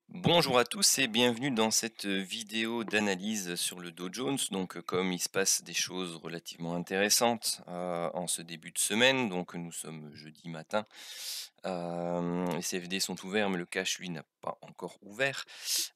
Bonjour à tous et bienvenue dans cette vidéo d'analyse sur le Dow Jones. Donc, comme il se passe des choses relativement intéressantes en ce début de semaine, donc nous sommes jeudi matin. Les CFD sont ouverts, mais le cash lui n'a pas encore ouvert.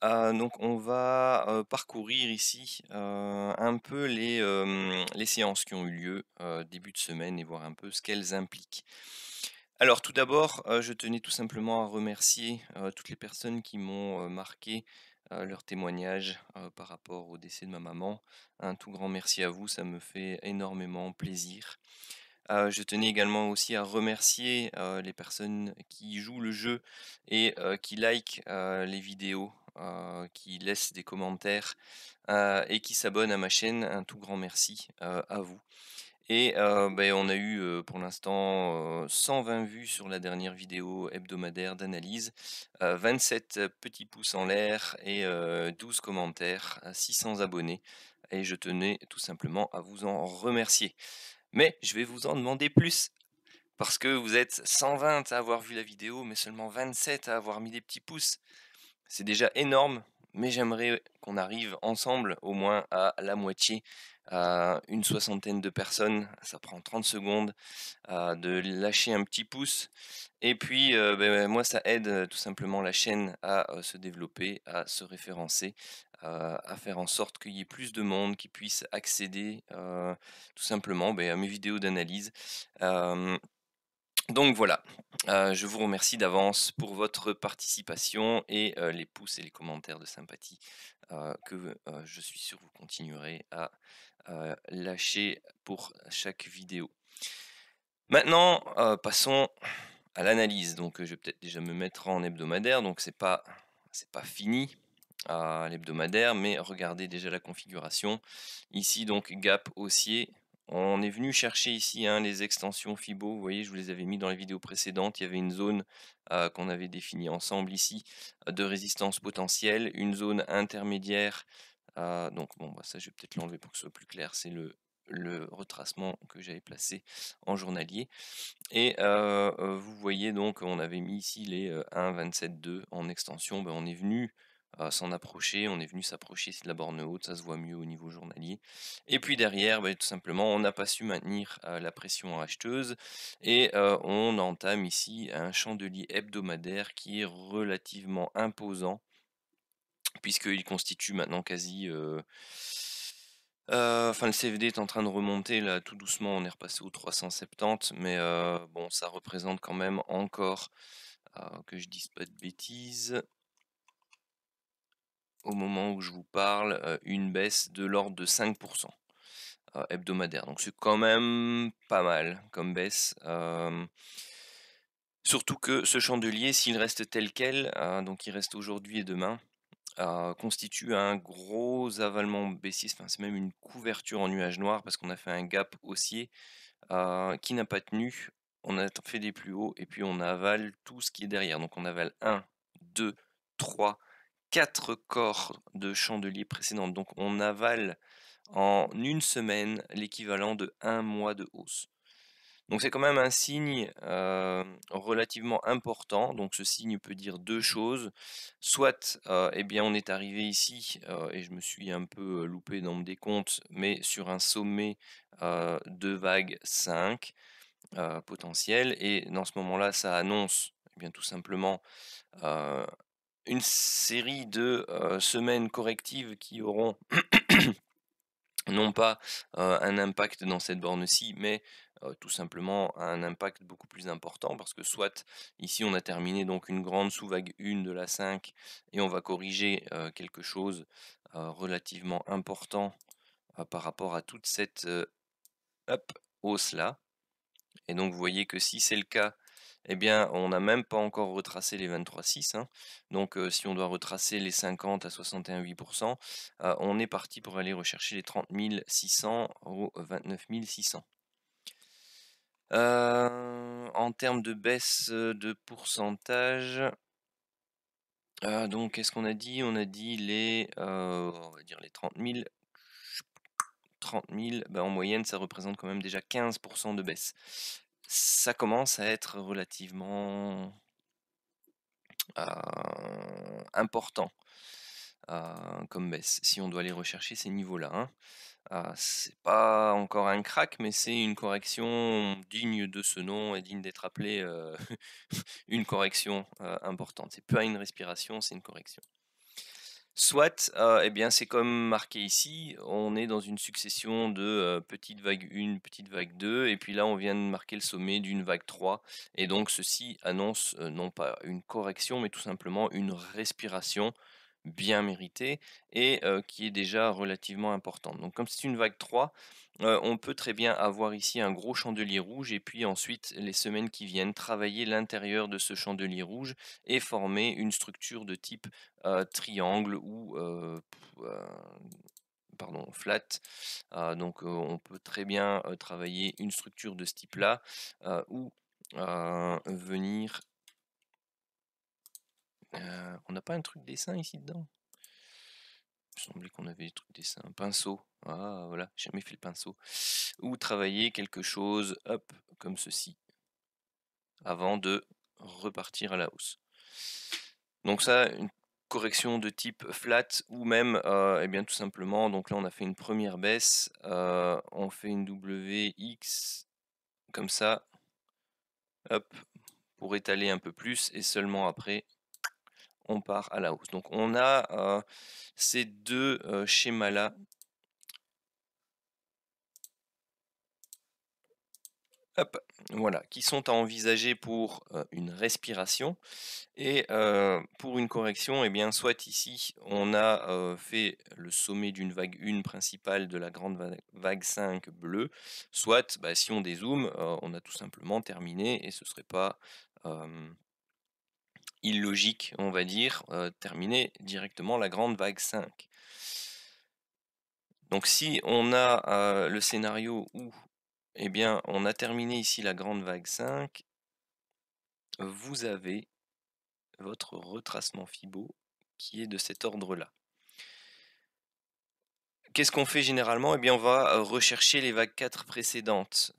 Donc, on va parcourir ici un peu les séances qui ont eu lieu début de semaine et voir un peu ce qu'elles impliquent. Alors tout d'abord, je tenais tout simplement à remercier, toutes les personnes qui m'ont, marqué, leur témoignage, par rapport au décès de ma maman. Un tout grand merci à vous, ça me fait énormément plaisir. Je tenais également aussi à remercier, les personnes qui jouent le jeu et qui likent, les vidéos, qui laissent des commentaires, et qui s'abonnent à ma chaîne. Un tout grand merci, à vous. Et on a eu, pour l'instant, 120 vues sur la dernière vidéo hebdomadaire d'analyse, 27 petits pouces en l'air et 12 commentaires, 600 abonnés et je tenais tout simplement à vous en remercier. Mais je vais vous en demander plus, parce que vous êtes 120 à avoir vu la vidéo, mais seulement 27 à avoir mis des petits pouces. C'est déjà énorme, mais j'aimerais qu'on arrive ensemble au moins à la moitié, à une soixantaine de personnes. Ça prend 30 secondes, de lâcher un petit pouce et puis, moi ça aide, tout simplement la chaîne à, se développer, à se référencer, à faire en sorte qu'il y ait plus de monde qui puisse accéder, tout simplement, à mes vidéos d'analyse. Hem donc voilà, je vous remercie d'avance pour votre participation et les pouces et les commentaires de sympathie, que, je suis sûr vous continuerez à, lâcher pour chaque vidéo. Maintenant, passons à l'analyse. Donc, je vais peut-être déjà me mettre en hebdomadaire, donc c'est pas fini, l'hebdomadaire, mais regardez déjà la configuration. Ici donc gap haussier. On est venu chercher ici, hein, les extensions Fibo. Vous voyez, je vous les avais mis dans les vidéos précédentes. Il y avait une zone qu'on avait définie ensemble ici, de résistance potentielle, une zone intermédiaire. Donc bon, ça je vais peut-être l'enlever pour que ce soit plus clair. C'est le retracement que j'avais placé en journalier. Et vous voyez donc on avait mis ici les 1,27,2 en extension. On est venu s'en approcher, on est venu s'approcher ici de la borne haute, ça se voit mieux au niveau journalier. Et puis derrière, tout simplement, on n'a pas su maintenir la pression acheteuse et on entame ici un chandelier hebdomadaire qui est relativement imposant, puisqu'il constitue maintenant quasi, le CFD est en train de remonter là tout doucement, on est repassé aux 370, mais bon, ça représente quand même encore, que je dise pas de bêtises, au moment où je vous parle, une baisse de l'ordre de 5 hebdomadaire. Donc c'est quand même pas mal comme baisse, surtout que ce chandelier, s'il reste tel quel, donc il reste aujourd'hui et demain, constitue un gros avalement baissier, enfin c'est même une couverture en nuage noir parce qu'on a fait un gap haussier, qui n'a pas tenu. On a fait des plus hauts et puis on avale tout ce qui est derrière. Donc on avale 1, 2, 3, 4 corps de chandelier précédents. Donc on avale en une semaine l'équivalent de un mois de hausse. Donc c'est quand même un signe relativement important. Donc ce signe peut dire deux choses. Soit on est arrivé ici, et je me suis un peu loupé dans mon décompte, mais sur un sommet de vague 5 potentiel. Et dans ce moment-là, ça annonce tout simplement euh, une série de semaines correctives qui auront non pas un impact dans cette borne-ci, mais tout simplement un impact beaucoup plus important, parce que soit ici on a terminé donc une grande sous-vague 1 de la 5 et on va corriger quelque chose relativement important par rapport à toute cette hausse-là. Et donc vous voyez que si c'est le cas, on n'a même pas encore retracé les 23,6, hein. Donc si on doit retracer les 50 à 61,8%, on est parti pour aller rechercher les 30 600 au 29 600. En termes de baisse de pourcentage, donc qu'est-ce qu'on a dit? On a dit on va dire les 30 000. 30 000, en moyenne, ça représente quand même déjà 15% de baisse. Ça commence à être relativement important comme baisse, si on doit aller rechercher ces niveaux-là, hein. C'est pas encore un crack, mais c'est une correction digne de ce nom et digne d'être appelée, une correction, importante. C'est pas une respiration, c'est une correction. Soit, eh bien, c'est comme marqué ici, on est dans une succession de, petite vague 1, petite vague 2 et puis là, on vient de marquer le sommet d'une vague 3 et donc ceci annonce, non pas une correction, mais tout simplement une respiration bien méritée et qui est déjà relativement importante. Donc comme c'est une vague 3, on peut très bien avoir ici un gros chandelier rouge et puis ensuite, les semaines qui viennent, travailler l'intérieur de ce chandelier rouge et former une structure de type triangle ou pardon, flat. Donc on peut très bien travailler une structure de ce type-là ou venir. On n'a pas un truc dessin ici dedans? Il me semblait qu'on avait des trucs dessins. Un pinceau. Ah voilà, j'ai jamais fait le pinceau. Ou travailler quelque chose, hop, comme ceci, avant de repartir à la hausse. Donc ça, une correction de type flat ou même, eh bien tout simplement, donc là on a fait une première baisse, on fait une WX comme ça, hop, pour étaler un peu plus et seulement après on part à la hausse. Donc on a ces deux schémas-là. Hop, voilà, qui sont à envisager pour une respiration. Et pour une correction, eh bien, soit ici, on a fait le sommet d'une vague 1 principale de la grande vague 5 bleue, soit, bah, si on dézoome, on a tout simplement terminé et ce serait pas illogique, on va dire, terminer directement la grande vague 5. Donc si on a le scénario où eh bien, on a terminé ici la grande vague 5, vous avez votre retracement Fibo qui est de cet ordre-là. Qu'est-ce qu'on fait généralement? Eh bien, on va rechercher les vagues 4 précédentes.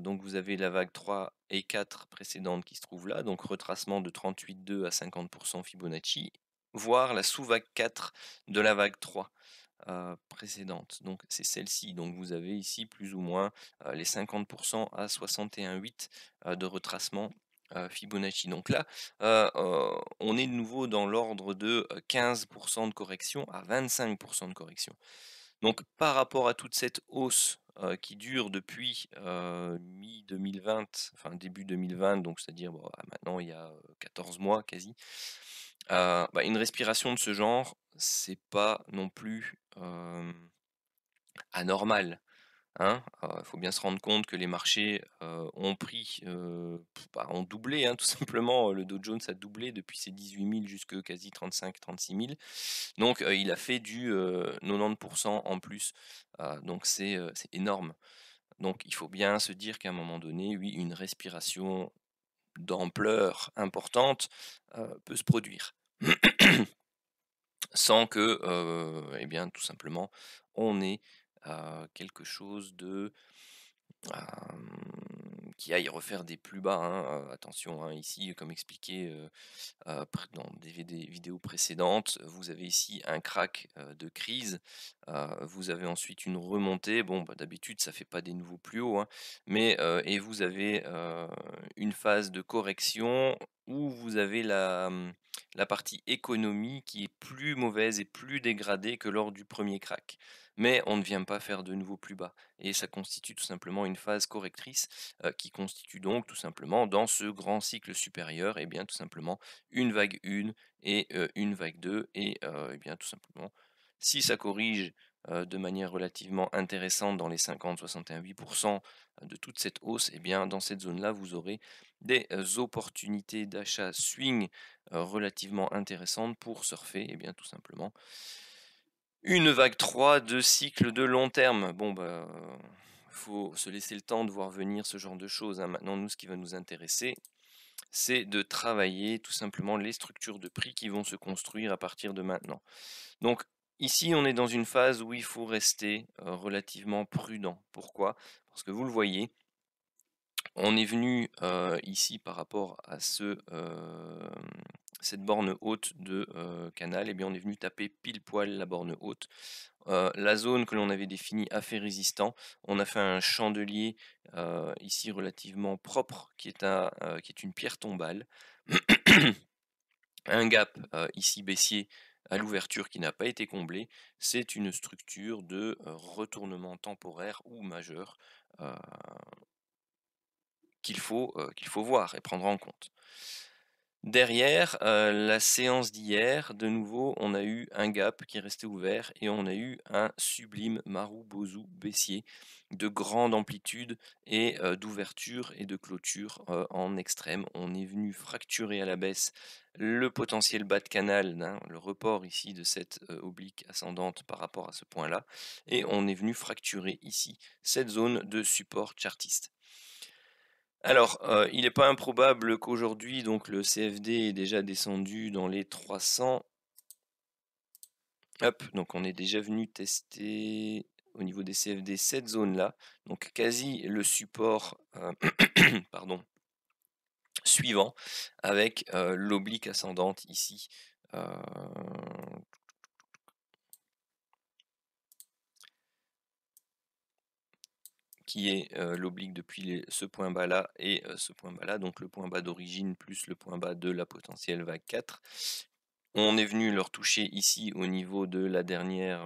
Donc vous avez la vague 3 et 4 précédentes qui se trouvent là, donc retracement de 38,2 à 50% Fibonacci, voire la sous-vague 4 de la vague 3 précédente. Donc c'est celle-ci. Donc vous avez ici plus ou moins les 50% à 61,8 de retracement Fibonacci. Donc là, on est de nouveau dans l'ordre de 15% de correction à 25% de correction. Donc par rapport à toute cette hausse qui dure depuis mi-2020, enfin début 2020, donc c'est-à-dire maintenant il y a 14 mois quasi, bah, une respiration de ce genre, c'est pas non plus anormal. Hein, faut bien se rendre compte que les marchés, ont pris, ont doublé, hein, tout simplement, le Dow Jones a doublé depuis ses 18 000 jusque quasi 35-36 000. Donc il a fait du, 90 en plus, donc c'est énorme. Donc il faut bien se dire qu'à un moment donné, oui, une respiration d'ampleur importante, peut se produire. Sans que, eh bien, tout simplement, on ait, quelque chose de qui aille refaire des plus bas, hein, attention, hein, ici, comme expliqué dans des vidéos précédentes, vous avez ici un crack de crise, vous avez ensuite une remontée, bon bah, d'habitude ça fait pas des nouveaux plus hauts, hein, mais et vous avez une phase de correction où vous avez la partie économie qui est plus mauvaise et plus dégradée que lors du premier crack. Mais on ne vient pas faire de nouveaux plus bas et ça constitue tout simplement une phase correctrice qui constitue donc tout simplement dans ce grand cycle supérieur, et bien tout simplement une vague 1 et une vague 2 et eh bien tout simplement si ça corrige de manière relativement intéressante dans les 50-61,8% de toute cette hausse, et bien dans cette zone-là vous aurez des opportunités d'achat swing relativement intéressantes pour surfer, et bien tout simplement une vague 3 de cycle de long terme. Bon, bah, faut se laisser le temps de voir venir ce genre de choses, hein. Maintenant, nous, ce qui va nous intéresser, c'est de travailler tout simplement les structures de prix qui vont se construire à partir de maintenant. Donc, ici, on est dans une phase où il faut rester relativement prudent. Pourquoi? Parce que vous le voyez, On est venu ici par rapport à cette borne haute de canal, et bien on est venu taper pile poil la borne haute. La zone que l'on avait définie a fait résistant. On a fait un chandelier ici relativement propre qui est une pierre tombale. Un gap ici baissier à l'ouverture qui n'a pas été comblé. C'est une structure de retournement temporaire ou majeur euh, qu'il faut voir et prendre en compte. Derrière, la séance d'hier, de nouveau, on a eu un gap qui est resté ouvert et on a eu un sublime Marubozu baissier de grande amplitude et d'ouverture et de clôture en extrême. On est venu fracturer à la baisse le potentiel bas de canal, hein, le report ici de cette oblique ascendante par rapport à ce point-là, et on est venu fracturer ici cette zone de support chartiste. Alors, il n'est pas improbable qu'aujourd'hui, donc le CFD est déjà descendu dans les 300. Hop, donc on est déjà venu tester au niveau des CFD cette zone-là, donc quasi le support pardon, suivant, avec l'oblique ascendante ici. Qui est l'oblique depuis ce point bas là et ce point bas là, donc le point bas d'origine plus le point bas de la potentielle vague 4. On est venu leur toucher ici au niveau de la dernière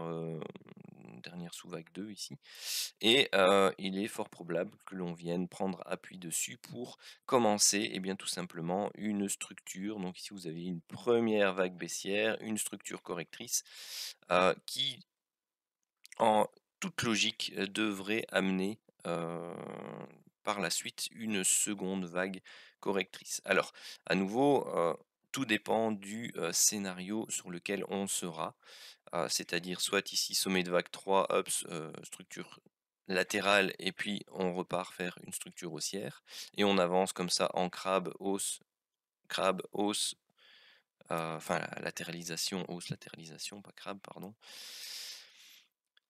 sous-vague 2 ici, et il est fort probable que l'on vienne prendre appui dessus pour commencer et bien tout simplement une structure. Donc ici vous avez une première vague baissière, une structure correctrice qui en toute logique devrait amener par la suite une seconde vague correctrice. Alors à nouveau, tout dépend du scénario sur lequel on sera, c'est-à-dire soit ici sommet de vague 3, hop, structure latérale, et puis on repart faire une structure haussière, et on avance comme ça en crabe, hausse, enfin latéralisation, hausse, latéralisation, pas crabe, pardon.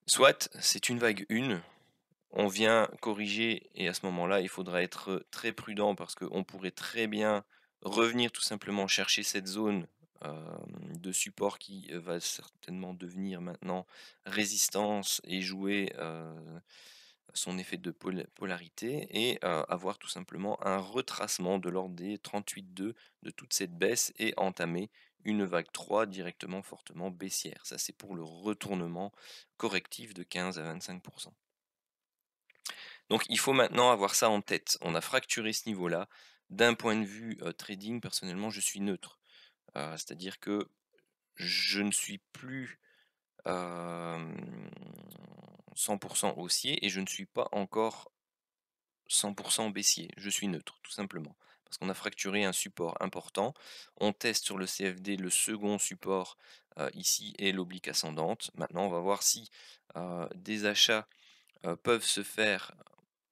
Soit c'est une vague 1, on vient corriger, et à ce moment-là, il faudra être très prudent parce qu'on pourrait très bien revenir tout simplement chercher cette zone de support qui va certainement devenir maintenant résistance et jouer son effet de polarité, et avoir tout simplement un retracement de l'ordre des 38,2 de toute cette baisse et entamer une vague 3 directement fortement baissière. Ça, c'est pour le retournement correctif de 15 à 25%. Donc il faut maintenant avoir ça en tête. On a fracturé ce niveau-là. D'un point de vue trading, personnellement, je suis neutre. C'est-à-dire que je ne suis plus 100% haussier et je ne suis pas encore 100% baissier. Je suis neutre, tout simplement. Parce qu'on a fracturé un support important. On teste sur le CFD le second support ici et l'oblique ascendante. Maintenant, on va voir si des achats peuvent se faire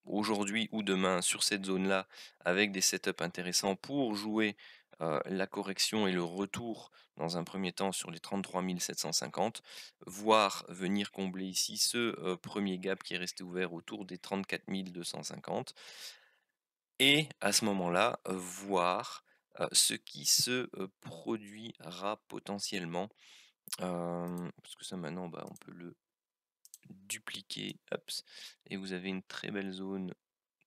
aujourd'hui ou demain sur cette zone-là, avec des setups intéressants pour jouer la correction et le retour dans un premier temps sur les 33 750, voire venir combler ici ce premier gap qui est resté ouvert autour des 34 250, et à ce moment-là voir ce qui se produira potentiellement, parce que ça maintenant on peut le dupliquer, hop, et vous avez une très belle zone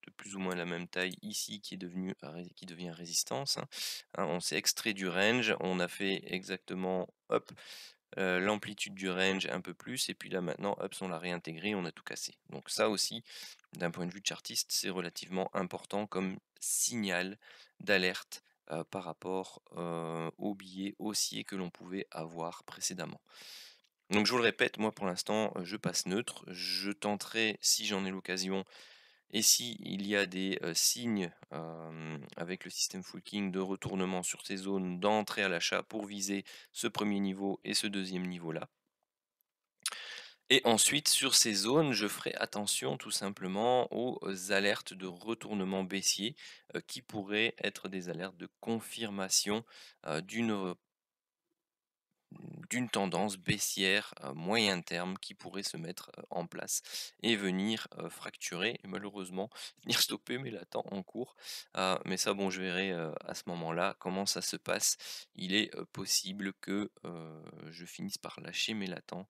de plus ou moins la même taille ici qui devient résistance, hein. On s'est extrait du range, on a fait exactement hop, l'amplitude du range un peu plus, et puis là maintenant hop, on l'a réintégré, on a tout cassé. Donc ça aussi, d'un point de vue chartiste, c'est relativement important comme signal d'alerte par rapport au billet haussier que l'on pouvait avoir précédemment. Donc je vous le répète, moi pour l'instant je passe neutre. Je tenterai, si j'en ai l'occasion, et si il y a des signes avec le système Full King de retournement sur ces zones, d'entrée à l'achat pour viser ce premier niveau et ce deuxième niveau-là. Et ensuite, sur ces zones, je ferai attention tout simplement aux alertes de retournement baissier qui pourraient être des alertes de confirmation d'une d'une tendance baissière à moyen terme qui pourrait se mettre en place et venir fracturer et malheureusement venir stopper mes latents en cours. Mais ça, bon, je verrai à ce moment-là comment ça se passe. Il est possible que je finisse par lâcher mes latents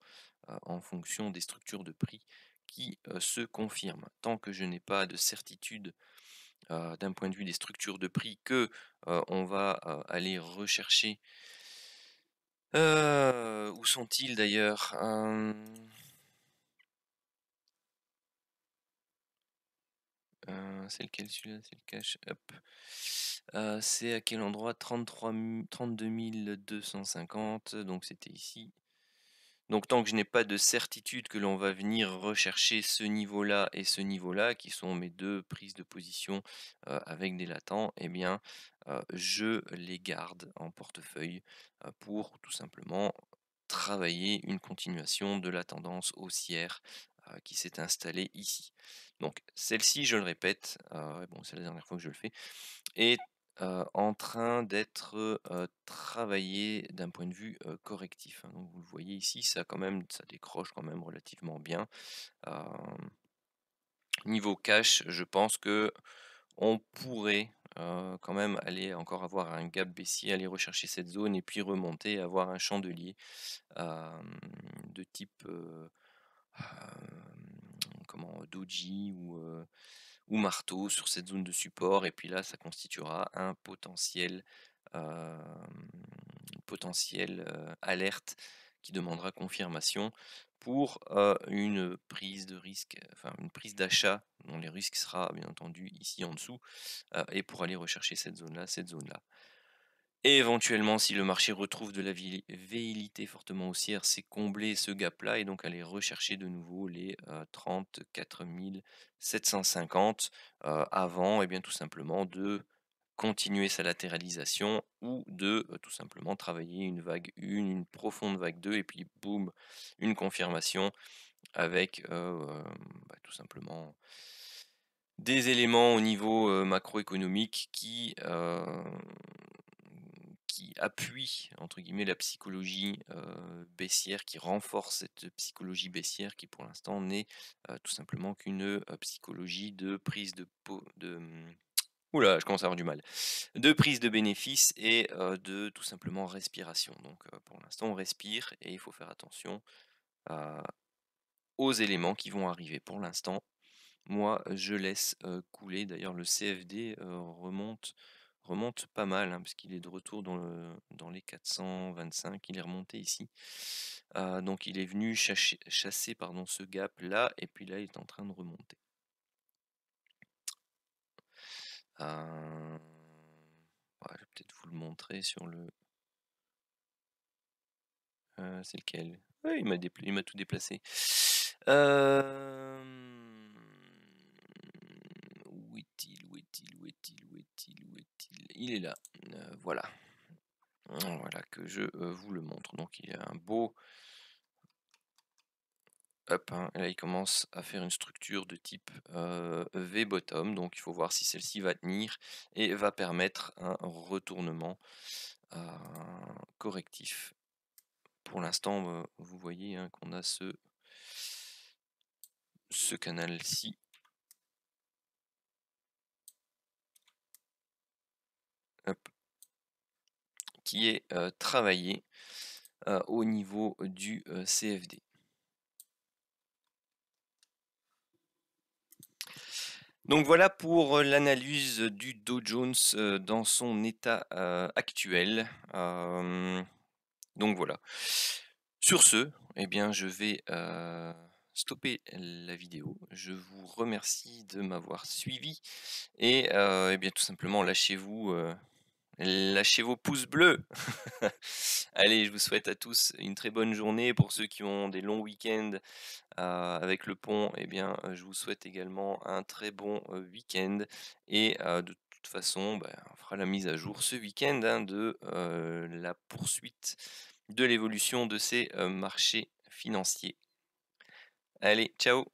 en fonction des structures de prix qui se confirment. Tant que je n'ai pas de certitude d'un point de vue des structures de prix que on va aller rechercher. Où sont-ils d'ailleurs? C'est lequel celui-là? C'est le cash, hop. C'est à quel endroit? 32 250, donc c'était ici. Donc tant que je n'ai pas de certitude que l'on va venir rechercher ce niveau-là et ce niveau-là, qui sont mes 2 prises de position, avec des latents, eh bien, je les garde en portefeuille, pour tout simplement travailler une continuation de la tendance haussière, qui s'est installée ici. Donc celle-ci, je le répète, bon, c'est la dernière fois que je le fais, est en train d'être travaillée d'un point de vue correctif, hein. Donc vous le voyez ici, ça décroche quand même relativement bien. Niveau cash, je pense que on pourrait quand même aller encore avoir un gap baissier, aller rechercher cette zone et puis remonter, avoir un chandelier de type comment, doji ou marteau sur cette zone de support et puis là ça constituera un hem, potentiel alerte qui demandera confirmation pour une prise de risque, enfin une prise d'achat dont les risques sera bien entendu ici en dessous et pour aller rechercher cette zone-là. Et éventuellement, si le marché retrouve de la velléité fortement haussière, c'est combler ce gap-là et donc aller rechercher de nouveau les 34 750 avant, et bien tout simplement de continuer sa latéralisation ou de tout simplement travailler une vague 1, une profonde vague 2 et puis boum, une confirmation avec tout simplement des éléments au niveau macroéconomique qui appuie entre guillemets la psychologie baissière, qui renforce cette psychologie baissière qui pour l'instant n'est tout simplement qu'une psychologie de prise oula, je commence à avoir du mal. De prise de bénéfices et de tout simplement respiration. Donc pour l'instant on respire et il faut faire attention aux éléments qui vont arriver. Pour l'instant, moi, je laisse couler. D'ailleurs, le CFD remonte pas mal, hein, parce qu'il est de retour dans les 425. Il est remonté ici. Donc, il est venu chasser pardon, ce gap-là, et puis là, il est en train de remonter. Je vais peut-être vous le montrer sur le... c'est lequel? Oui, il m'a tout déplacé. Où est-il? Où est-il? Où est-il? Où est-il? Où est-il? Il est là. Voilà. Voilà que je vous le montre. Donc il y a un beau up, hein, et là il commence à faire une structure de type V-bottom. Donc il faut voir si celle-ci va tenir et va permettre un retournement correctif. Pour l'instant, vous voyez hein, qu'on a ce canal-ci qui est travaillé au niveau du CFD. Donc voilà pour l'analyse du Dow Jones dans son état actuel. Donc voilà. Sur ce, eh bien, je vais stopper la vidéo. Je vous remercie de m'avoir suivi et eh bien tout simplement lâchez vos pouces bleus. Allez, je vous souhaite à tous une très bonne journée. Pour ceux qui ont des longs week-ends avec le pont, eh bien, je vous souhaite également un très bon week-end. Et de toute façon, on fera la mise à jour ce week-end hein, de la poursuite de l'évolution de ces marchés financiers. Allez, ciao!